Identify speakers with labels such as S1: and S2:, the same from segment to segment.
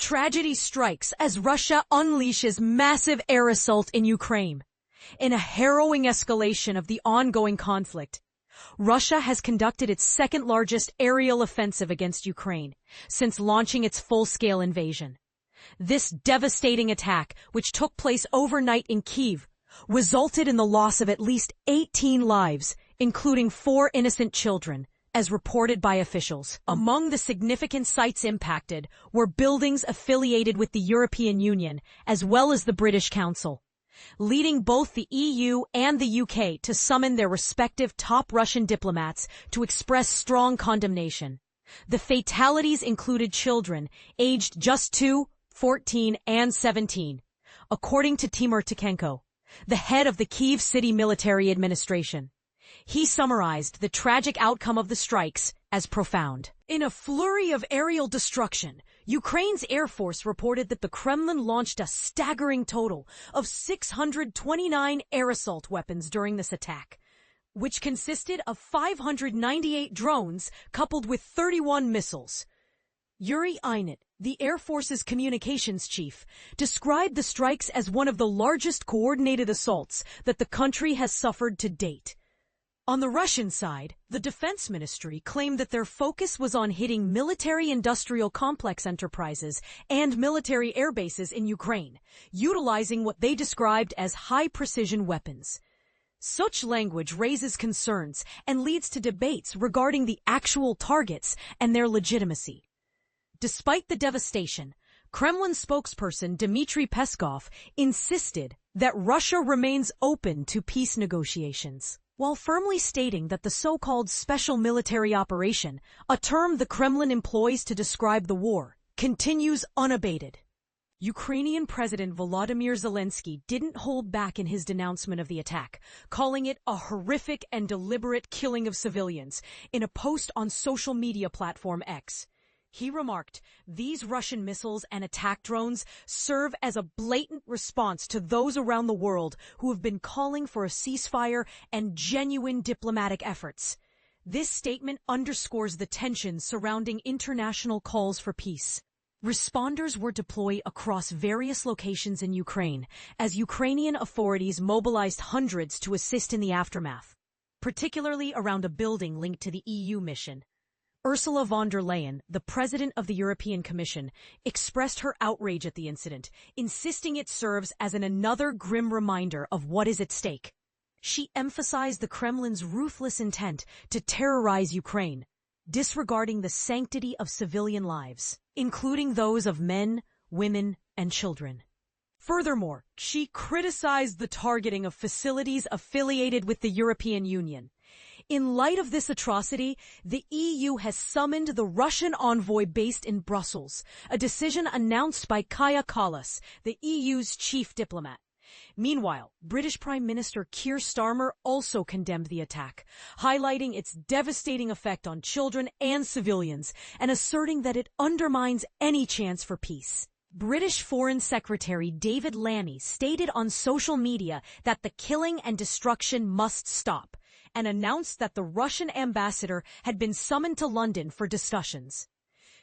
S1: Tragedy strikes as Russia unleashes massive air assault in Ukraine. In a harrowing escalation of the ongoing conflict, Russia has conducted its second-largest aerial offensive against Ukraine since launching its full-scale invasion. This devastating attack, which took place overnight in Kyiv, resulted in the loss of at least 18 lives, including 4 innocent children, as reported by officials. Among the significant sites impacted were buildings affiliated with the European Union, as well as the British Council, leading both the EU and the UK to summon their respective top Russian diplomats to express strong condemnation. The fatalities included children aged just 2, 14, and 17, according to Timur Tikhenko, the head of the Kyiv City Military Administration. He summarized the tragic outcome of the strikes as profound. In a flurry of aerial destruction, Ukraine's Air Force reported that the Kremlin launched a staggering total of 629 air assault weapons during this attack, which consisted of 598 drones coupled with 31 missiles. Yuri Ihnat, the Air Force's communications chief, described the strikes as one of the largest coordinated assaults that the country has suffered to date. On the Russian side, the Defense Ministry claimed that their focus was on hitting military-industrial complex enterprises and military air bases in Ukraine, utilizing what they described as high-precision weapons. Such language raises concerns and leads to debates regarding the actual targets and their legitimacy. Despite the devastation, Kremlin spokesperson Dmitry Peskov insisted that Russia remains open to peace negotiations, while firmly stating that the so-called special military operation, a term the Kremlin employs to describe the war, continues unabated. Ukrainian President Volodymyr Zelensky didn't hold back in his denouncement of the attack, calling it a horrific and deliberate killing of civilians in a post on social media platform X. He remarked, "These Russian missiles and attack drones serve as a blatant response to those around the world who have been calling for a ceasefire and genuine diplomatic efforts." This statement underscores the tension surrounding international calls for peace. Responders were deployed across various locations in Ukraine as Ukrainian authorities mobilized hundreds to assist in the aftermath, particularly around a building linked to the EU mission. Ursula von der Leyen, the president of the European Commission, expressed her outrage at the incident, insisting it serves as another grim reminder of what is at stake. She emphasized the Kremlin's ruthless intent to terrorize Ukraine, disregarding the sanctity of civilian lives, including those of men, women, and children. Furthermore, she criticized the targeting of facilities affiliated with the European Union. In light of this atrocity, the EU has summoned the Russian envoy based in Brussels, a decision announced by Kaja Kallas, the EU's chief diplomat. Meanwhile, British Prime Minister Keir Starmer also condemned the attack, highlighting its devastating effect on children and civilians and asserting that it undermines any chance for peace. British Foreign Secretary David Lammy stated on social media that the killing and destruction must stop, and announced that the Russian ambassador had been summoned to London for discussions.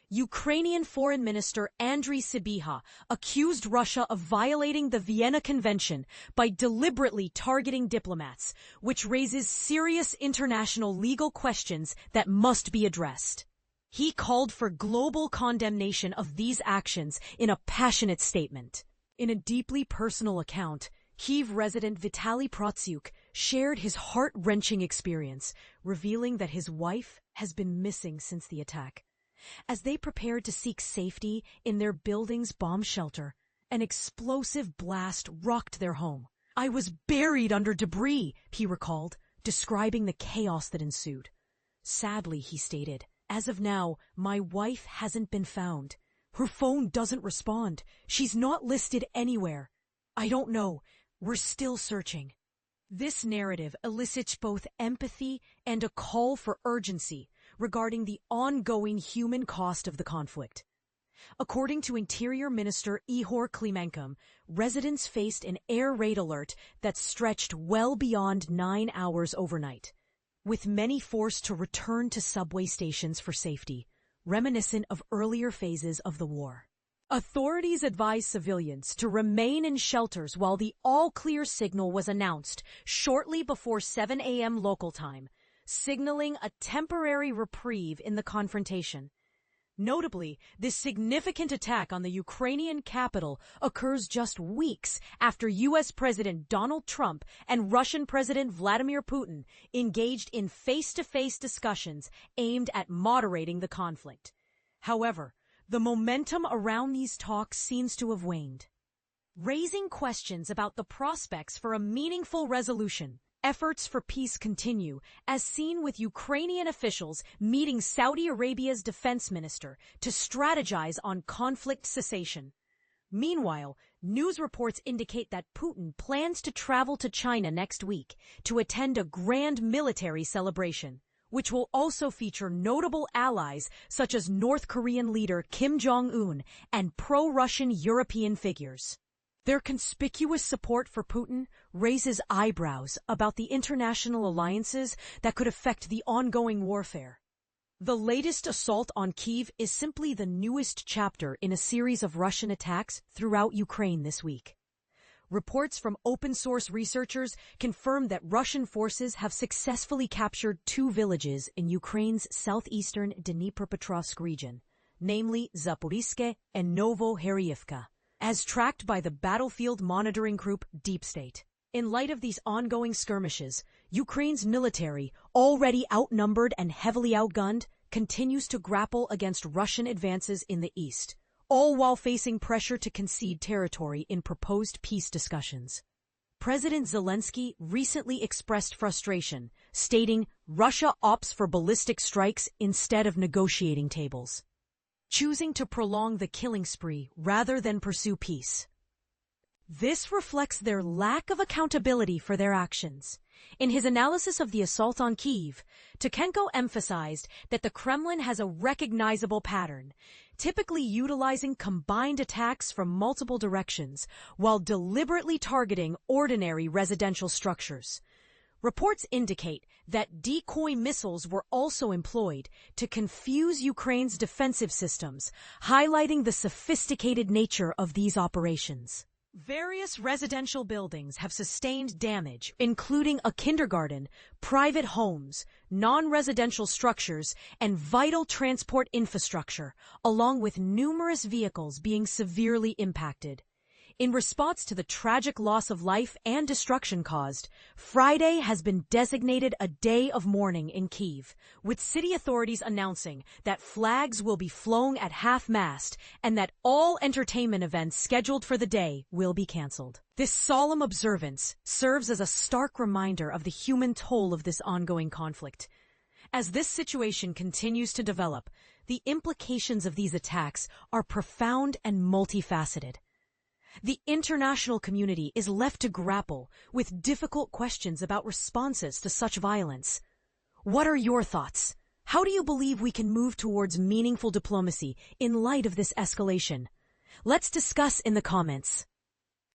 S1: Ukrainian Foreign Minister Andriy Sybiha accused Russia of violating the Vienna Convention by deliberately targeting diplomats, which raises serious international legal questions that must be addressed. He called for global condemnation of these actions in a passionate statement. In a deeply personal account, Kyiv resident Vitaly Protsyuk shared his heart-wrenching experience, revealing that his wife has been missing since the attack. As they prepared to seek safety in their building's bomb shelter, an explosive blast rocked their home. "I was buried under debris," he recalled, describing the chaos that ensued. "Sadly," he stated, "as of now, my wife hasn't been found. Her phone doesn't respond. She's not listed anywhere. I don't know. We're still searching." This narrative elicits both empathy and a call for urgency regarding the ongoing human cost of the conflict. According to Interior Minister Ihor Klimenko, residents faced an air raid alert that stretched well beyond 9 hours overnight, with many forced to return to subway stations for safety, reminiscent of earlier phases of the war. Authorities advised civilians to remain in shelters while the all-clear signal was announced shortly before 7 a.m. local time, signaling a temporary reprieve in the confrontation. Notably, this significant attack on the Ukrainian capital occurs just weeks after U.S. President Donald Trump and Russian President Vladimir Putin engaged in face-to-face discussions aimed at moderating the conflict. However, the momentum around these talks seems to have waned, raising questions about the prospects for a meaningful resolution. Efforts for peace continue, as seen with Ukrainian officials meeting Saudi Arabia's defense minister to strategize on conflict cessation. Meanwhile, news reports indicate that Putin plans to travel to China next week to attend a grand military celebration, which will also feature notable allies such as North Korean leader Kim Jong-un and pro-Russian European figures. Their conspicuous support for Putin raises eyebrows about the international alliances that could affect the ongoing warfare. The latest assault on Kyiv is simply the newest chapter in a series of Russian attacks throughout Ukraine this week. Reports from open-source researchers confirm that Russian forces have successfully captured 2 villages in Ukraine's southeastern Dnipropetrovsk region, namely Zaporizhzhia and Novoherivka, as tracked by the battlefield monitoring group Deep State. In light of these ongoing skirmishes, Ukraine's military, already outnumbered and heavily outgunned, continues to grapple against Russian advances in the east, all while facing pressure to concede territory in proposed peace discussions. President Zelensky recently expressed frustration, stating Russia opts for ballistic strikes instead of negotiating tables, choosing to prolong the killing spree rather than pursue peace. This reflects their lack of accountability for their actions. In his analysis of the assault on Kyiv, Tkachenko emphasized that the Kremlin has a recognizable pattern, typically utilizing combined attacks from multiple directions while deliberately targeting ordinary residential structures. Reports indicate that decoy missiles were also employed to confuse Ukraine's defensive systems, highlighting the sophisticated nature of these operations. Various residential buildings have sustained damage, including a kindergarten, private homes, non-residential structures, and vital transport infrastructure, along with numerous vehicles being severely impacted. In response to the tragic loss of life and destruction caused, Friday has been designated a day of mourning in Kyiv, with city authorities announcing that flags will be flown at half-mast and that all entertainment events scheduled for the day will be canceled. This solemn observance serves as a stark reminder of the human toll of this ongoing conflict. As this situation continues to develop, the implications of these attacks are profound and multifaceted. The international community is left to grapple with difficult questions about responses to such violence. What are your thoughts? How do you believe we can move towards meaningful diplomacy in light of this escalation? Let's discuss in the comments.